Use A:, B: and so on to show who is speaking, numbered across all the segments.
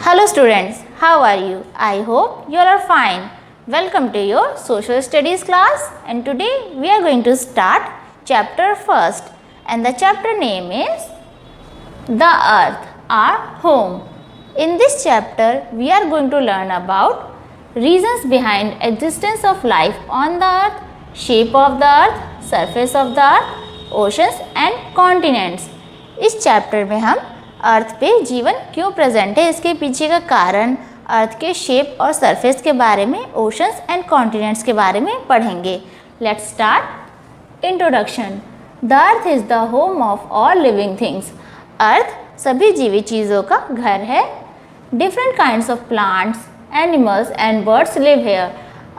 A: Hello students, how are you? I hope you all are fine. Welcome to your social studies class, and today we are going to start chapter first, and the chapter name is The Earth, Our Home. In this chapter we are going to learn about reasons behind existence of life on the earth, shape of the earth, surface of the earth, oceans and continents. इस chapter में हम अर्थ पे जीवन क्यों present है, इसके पीछे का कारण, अर्थ के शेप और सरफेस के बारे में, ओशंस एंड कॉन्टिनेंट्स के बारे में पढ़ेंगे. Let's start. Introduction. The earth is the home of all living things. Earth सभी जीवित चीज़ों का घर है. Different kinds of plants, animals and birds live here.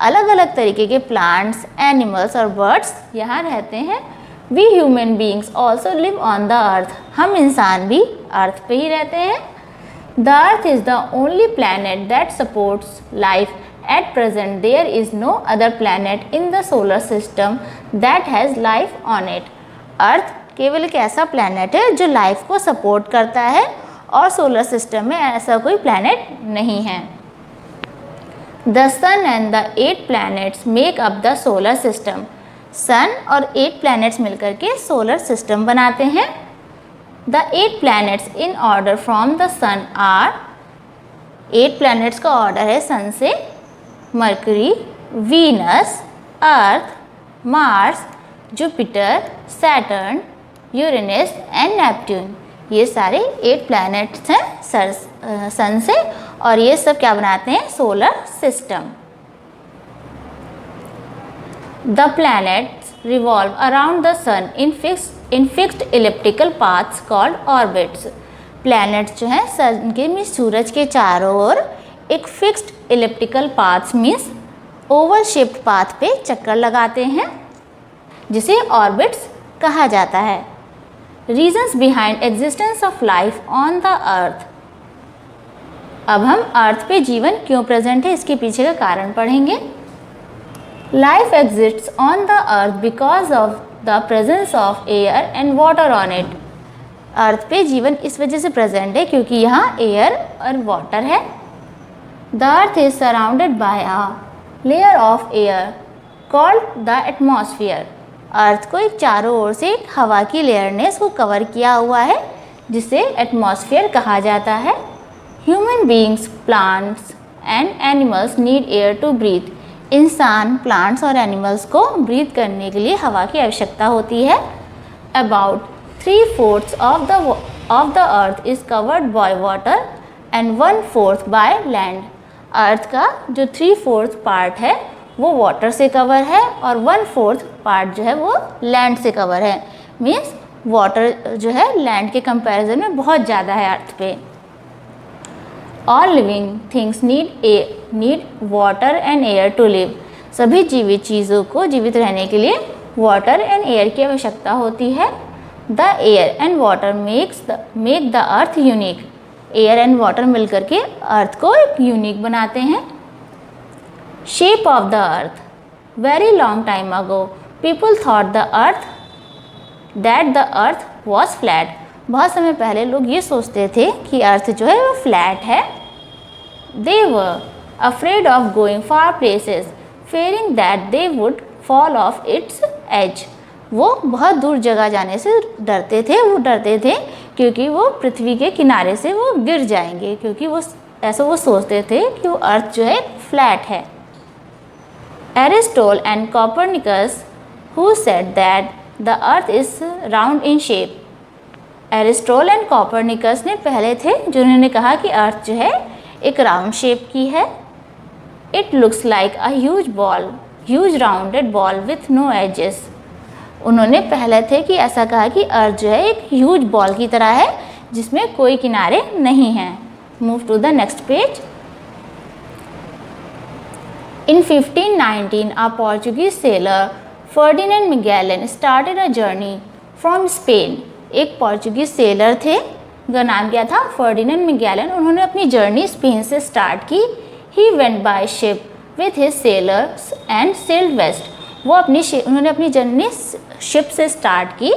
A: अलग अलग तरीके के प्लांट्स, एनिमल्स और बर्ड्स यहाँ रहते हैं. We human beings also live on the earth. हम इंसान भी अर्थ पे ही रहते हैं. The earth is the only planet that supports life. At present there is no other planet in the solar system that has life on it. अर्थ केवल एक ऐसा planet है जो लाइफ को सपोर्ट करता है और सोलर सिस्टम में ऐसा कोई प्लैनेट नहीं है. The sun and the 8 planets make up the solar system. सन और 8 प्लैनेट्स मिलकर के सोलर सिस्टम बनाते हैं. The 8 planets in order from the sun are. 8 planets का ऑर्डर है सन से. Mercury, Venus, Earth, Mars, Jupiter, Saturn, Uranus and Neptune. ये सारे 8 प्लैनेट्स हैं सन से, और ये सब क्या बनाते हैं? Solar system. The planets revolve around the sun in fixed elliptical paths called orbits. Planets जो हैं सन के मीन्स सूरज के चारों ओर एक fixed elliptical paths means Oval shaped path पे चक्कर लगाते हैं, जिसे ऑर्बिट्स कहा जाता है. Reasons behind existence of life on the earth. अब हम अर्थ पे जीवन क्यों प्रेजेंट है, इसके पीछे का कारण पढ़ेंगे. Life exists on the earth because of the presence of air and water on it. अर्थ पे जीवन इस वजह से प्रेजेंट है क्योंकि यहाँ एयर और वाटर है. The earth is surrounded by a layer of air called the atmosphere. अर्थ को एक चारों ओर से एक हवा की लेयर ने इसको कवर किया हुआ है, जिसे एटमॉस्फेयर कहा जाता है. Human beings, plants and animals need air to breathe. इंसान, प्लांट्स और एनिमल्स को ब्रीथ करने के लिए हवा की आवश्यकता होती है. About 3/4 of the earth is covered by water and 1/4 by land. Earth का जो 3/4 पार्ट है वो वाटर से कवर है और 1/4 पार्ट जो है वो लैंड से कवर है. मीन्स वाटर जो है लैंड के कंपैरिजन में बहुत ज़्यादा है अर्थ पे. All living things need water and air to live. सभी जीवित चीज़ों को जीवित रहने के लिए वाटर एंड एयर की आवश्यकता होती है. The air and water make the earth unique. Air and water मिलकर के अर्थ को एक यूनिक बनाते हैं. Shape of the earth. Very long time ago, people thought that the earth was flat. बहुत समय पहले लोग ये सोचते थे कि अर्थ जो है वो फ्लैट है. They were afraid of going far places, fearing that they would fall off its edge. वो बहुत दूर जगह जाने से डरते थे क्योंकि वो पृथ्वी के किनारे से वो गिर जाएंगे, क्योंकि वो सोचते थे कि वो अर्थ जो है फ्लैट है. Aristotle and Copernicus, who said that the earth is round in shape. Aristotle and Copernicus ने पहले थे जिन्होंने कहा कि अर्थ जो है एक राउंड शेप की है. It looks like a huge rounded ball with no edges. उन्होंने पहले थे कि ऐसा कहा कि अर्थ जो है एक ह्यूज बॉल की तरह है जिसमें कोई किनारे नहीं हैं. Move to the next page. In 1519 a Portuguese sailor Ferdinand Magellan started a journey from Spain. एक पोर्चुगीज सेलर थे, उनका नाम क्या था? Ferdinand Magellan. उन्होंने अपनी जर्नी स्पेन से स्टार्ट की. He went by ship with his sailors and sailed west. उन्होंने अपनी जर्नी शिप से स्टार्ट की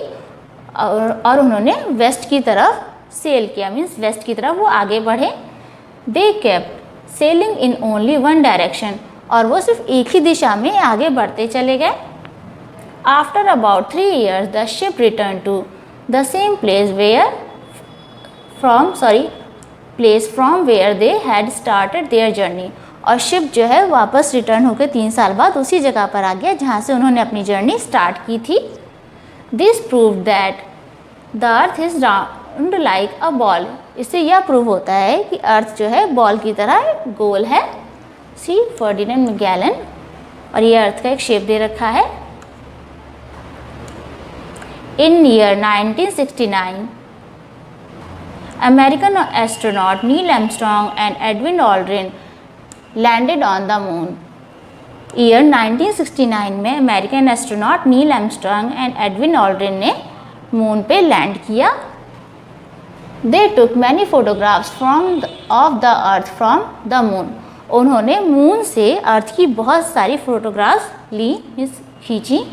A: और उन्होंने वेस्ट की तरफ सेल किया, मीन्स वेस्ट की तरफ वो आगे बढ़े. They kept selling in only one direction, और वो सिर्फ एक ही दिशा में आगे बढ़ते चले गए। After about 3 years the ship return to the same place from where they had started their journey, और शिप जो है वापस रिटर्न होकर 3 साल बाद उसी जगह पर आ गया जहाँ से उन्होंने अपनी जर्नी स्टार्ट की थी। This prove that the earth is round like a ball, इससे यह प्रूव होता है कि अर्थ जो है बॉल की तरह गोल है। सी फर्डिनेंड मैगेलन, और ये अर्थ का एक शेप दे रखा है। In year 1969 American astronaut Neil Armstrong and Edwin Aldrin landed on the moon. Year 1969 में American astronaut Neil Armstrong and Edwin Aldrin ने मून पे लैंड किया। They took many photographs of the earth from the moon, उन्होंने moon से earth की बहुत सारी photographs ली, खींची।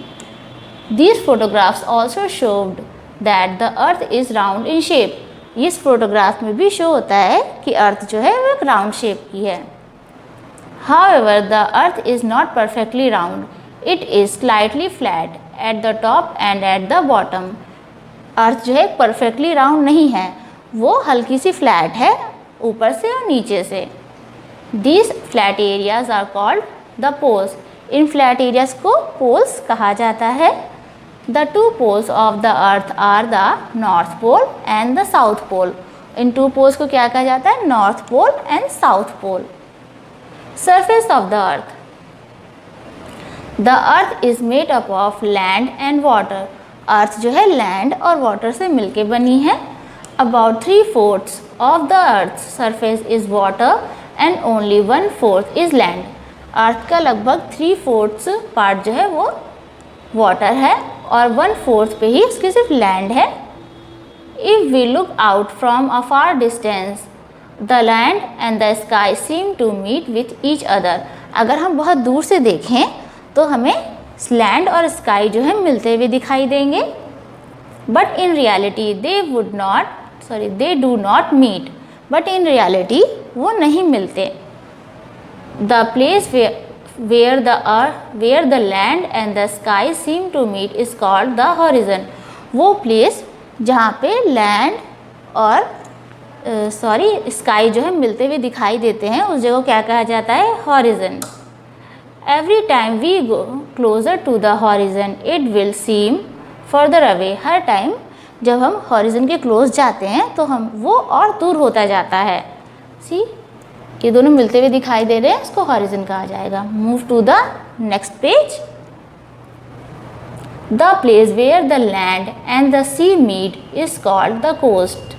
A: These photographs also showed that the earth is round in shape, इस फोटोग्राफ में भी शो होता है कि अर्थ जो है वो एक राउंड शेप की है। However, the earth is not perfectly round, it is slightly flat at the top and at the bottom, अर्थ जो है परफेक्टली राउंड नहीं है, वो हल्की सी फ्लैट है ऊपर से और नीचे से। These flat areas are called the poles, in flat areas को पोल्स कहा जाता है। The 2 poles of the earth are the north pole and the south pole, in 2 poles को क्या कहा जाता है? North pole and south pole. Surface of the earth, the earth is made up of land and water, earth जो है land और water से मिलके बनी है। About 3/4 of the earth surface is water and only 1/4 is land, earth का लगभग 3/4 part जो है वो वाटर है और 1/4 पे ही इसकी सिर्फ लैंड है। If we look out from a far distance the land and the sky seem to meet with each other, अगर हम बहुत दूर से देखें तो हमें लैंड और स्काई जो है मिलते हुए दिखाई देंगे। But in reality they do not meet, but in reality वो नहीं मिलते। The place where the land and the sky seem to meet is called the horizon, वो प्लेस जहाँ पे लैंड और स्काई जो है मिलते हुए दिखाई देते हैं उस जगह को क्या कहा जाता है? Horizon. Every time we go closer to the horizon it will seem further away, हर टाइम जब हम हॉरिजन के क्लोज जाते हैं तो हम वो और दूर होता जाता है। सी ये दोनों मिलते हुए दिखाई दे रहे हैं, इसको हॉरिजन कहा जाएगा। Move to the next page. The place where the land and the sea meet is called the coast,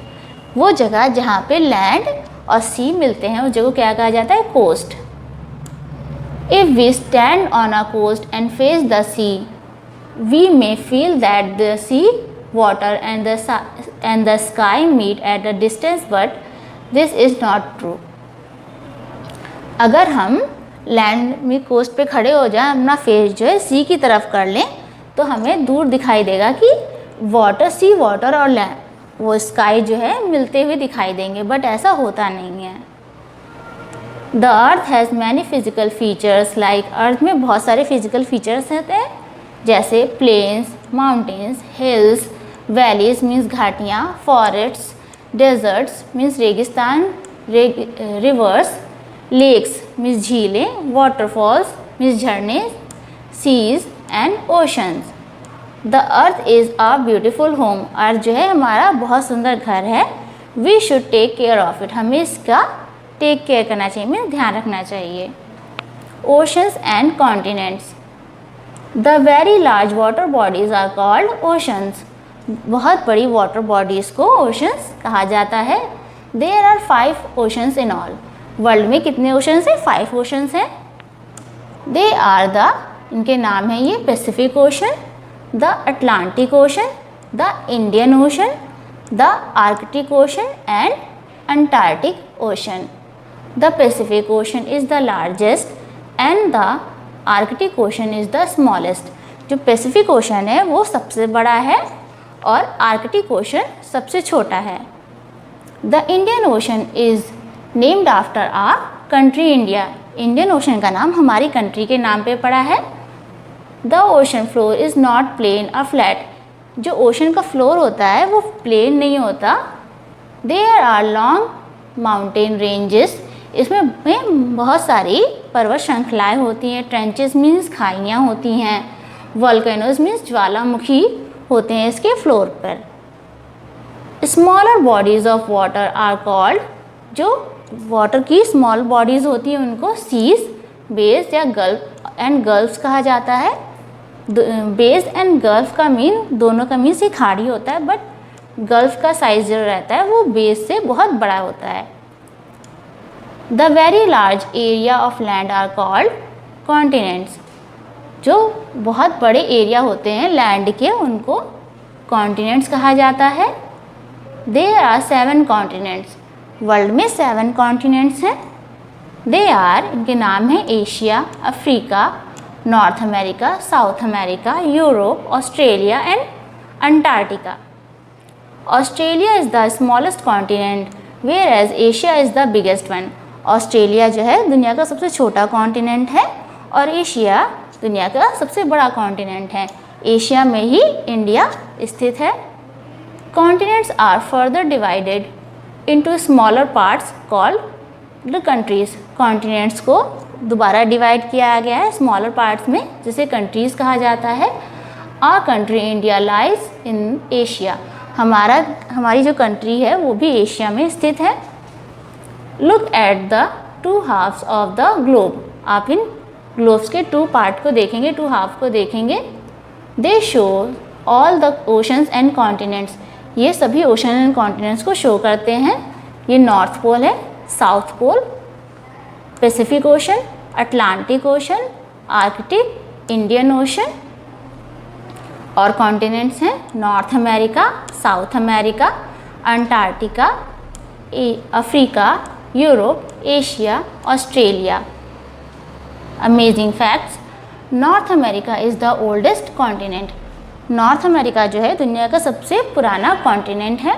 A: वो जगह जहाँ पे लैंड और सी मिलते हैं उस जगह को क्या कहा जाता है? Coast. If we stand on a coast and face the sea we may feel that the sea water and the sky meet at a distance, but this is not true. अगर हम लैंड में coast पे खड़े हो जाएं, अपना face जो है सी की तरफ कर लें तो हमें दूर दिखाई देगा कि सी वाटर और लैंड वो स्काई जो है मिलते हुए दिखाई देंगे, बट ऐसा होता नहीं है। The earth has many physical features, like earth में बहुत सारे फिजिकल फीचर्स होते हैं जैसे plains, mountains, hills, valleys means घाटियाँ, फॉरेस्ट्स, डेजर्ट्स मीन्स रेगिस्तान, रिवर्स, लेक्स मीन्स झीलें, वाटरफॉल्स मीन्स झरने, seas and oceans. The earth is a beautiful home, earth जो है हमारा बहुत सुंदर घर है। We should take care of it, हमें इसका टेक केयर करना चाहिए, हमें ध्यान रखना चाहिए। Oceans and continents, the very large water bodies are called oceans, बहुत बड़ी वाटर बॉडीज़ को ओशंस कहा जाता है। There are 5 oceans in all, world में कितने ओशंस हैं? 5 ओशंस हैं। दे आर इनके नाम है ये Pacific ocean, the Atlantic ocean, the Indian ocean, the Arctic ocean and Antarctic ocean. The Pacific ocean is the largest and the Arctic ocean is the smallest, जो Pacific ocean है वो सबसे बड़ा है और आर्कटिक ओशन सबसे छोटा है। The Indian ocean is named after a country India. Indian ocean का नाम हमारी कंट्री के नाम पे पड़ा है। The ocean floor is not plain और फ्लैट। जो ओशन का फ्लोर होता है वो प्लेन नहीं होता। There are long mountain ranges. इसमें बहुत सारी पर्वत श्रृंखलाएँ होती हैं। ट्रेंचेस मीन्स खाइयाँ होती हैं। वॉल्केनोज मीन्स ज्वालामुखी होते हैं इसके फ्लोर पर। Smaller bodies of water are called. जो वाटर की स्मॉल बॉडीज़ होती हैं उनको सीज, बेस या गल्फ एंड गल्फ्स कहा जाता है। बेस एंड गल्फ का मीन दोनों का मीन से खाड़ी होता है, बट गल्फ का साइज जो रहता है वो बेस से बहुत बड़ा होता है। The very large area of land are called continents. जो बहुत बड़े एरिया होते हैं लैंड के उनको कॉन्टिनेंट्स कहा जाता है। There are 7 continents. वर्ल्ड में 7 कॉन्टिनेंट्स हैं। दे आर, इनके नाम हैं Asia, Africa, North America, South America, Europe, Australia and Antarctica. Australia is the smallest continent whereas Asia is the biggest one. Australia जो है दुनिया का सबसे छोटा कॉन्टिनेंट है और एशिया दुनिया का सबसे बड़ा कॉन्टिनेंट है। एशिया में ही इंडिया स्थित है। Continents are further divided into smaller parts called the countries. Continents को दोबारा डिवाइड किया गया है स्मॉलर पार्ट्स में, जिसे कंट्रीज़ कहा जाता है। Our country India lies in Asia. हमारी जो कंट्री है वो भी एशिया में स्थित है। Look at the 2 halves of the globe. आप इन ग्लोब्स के 2 पार्ट को देखेंगे, 2 हाफ को देखेंगे। They show all the oceans and continents. ये सभी ओशन एंड कॉन्टिनेंट्स को शो करते हैं। ये नॉर्थ पोल है, south pole, Pacific ocean, Atlantic ocean, Arctic, Indian ocean. और कॉन्टिनेंट्स हैं North America, South America, Antarctica, Africa, Europe, Asia, Australia. Amazing facts. North America is the oldest continent. North America जो है दुनिया का सबसे पुराना continent है।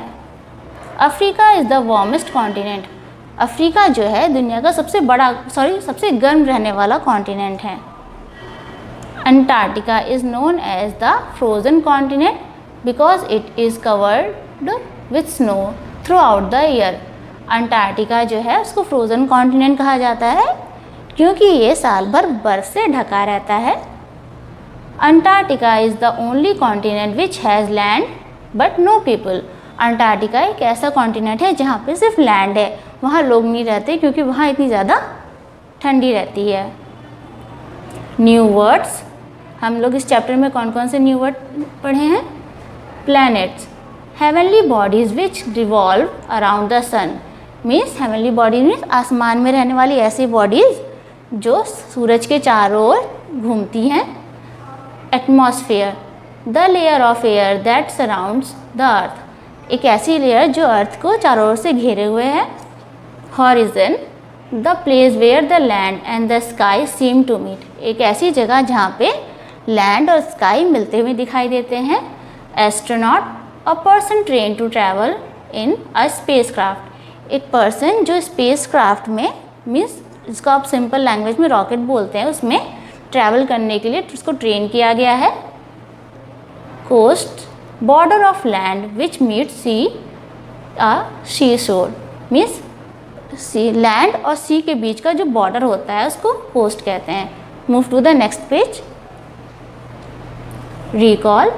A: Africa is the warmest continent. Africa जो है दुनिया का सबसे गर्म रहने वाला कॉन्टिनेंट है। Antarctica is known as the frozen continent because it is covered with snow throughout the year. Antarctica जो है उसको फ्रोज़न कॉन्टिनेंट कहा जाता है क्योंकि ये साल भर बर्फ़ से ढका रहता है। Antarctica is the only continent which has land but know people. Antarctica एक ऐसा कॉन्टिनेंट है जहाँ पे सिर्फ लैंड है, वहाँ लोग नहीं रहते क्योंकि वहाँ इतनी ज़्यादा ठंडी रहती है। New words. हम लोग इस चैप्टर में कौन कौन से न्यू वर्ड पढ़े हैं? Planets, heavenly bodies which revolve around the sun. Means heavenly bodies means आसमान में रहने वाली ऐसी बॉडीज़ जो सूरज के चारों ओर घूमती हैं। Atmosphere, the layer of air that surrounds the earth. एक ऐसी लेयर जो अर्थ को चारों ओर से घेरे हुए है। Horizon, the place where the land and the sky seem to meet. एक ऐसी जगह जहाँ पे लैंड और स्काई मिलते हुए दिखाई देते हैं। Astronaut, a person train to travel in a space craft. एक पर्सन जो स्पेस क्राफ्ट में मीन्स जिसको आप सिंपल लैंग्वेज में रॉकेट बोलते हैं उसमें ट्रैवल करने के लिए उसको ट्रेन किया गया है। Coast, border of land which meet sea sea shore. Means C, land और सी के बीच का जो बॉर्डर होता है उसको कोस्ट कहते हैं। Move to the next page. Recall,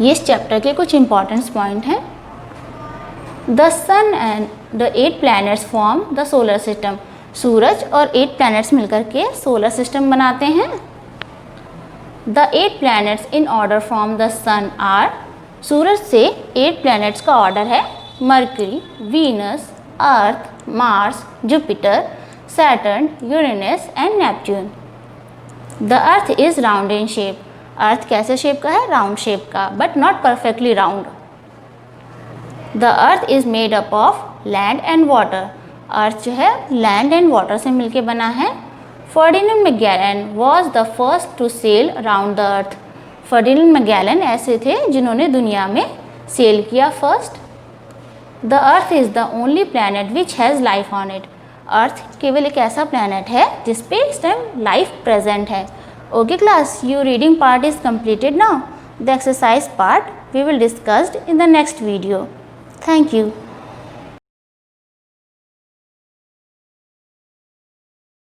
A: ये इस चैप्टर के कुछ इंपॉर्टेंट पॉइंट हैं। The sun and the 8 planets form the solar system. सूरज और 8 प्लैनेट्स मिलकर के सोलर सिस्टम बनाते हैं। The 8 planets in order from the sun are. सूरज से 8 प्लैनेट्स का ऑर्डर है। Mercury, Venus, Earth, Mars, Jupiter, Saturn, Uranus and Neptune. The earth is round in shape. अर्थ कैसे शेप का है? राउंड शेप का, but not perfectly round. The earth is made up of land and water. Earth जो है land and water से मिलके बना है। Ferdinand Magellan was the first to sail around the earth. Ferdinand Magellan ऐसे थे जिन्होंने दुनिया में सेल किया first. The earth is the only planet which has life on it. Earth केवल एक ऐसा प्लैनेट है जिस पे इस टाइम लाइफ प्रेजेंट है। Okay class, your reading part is completed now. The exercise part we will discuss in the next video. Thank you.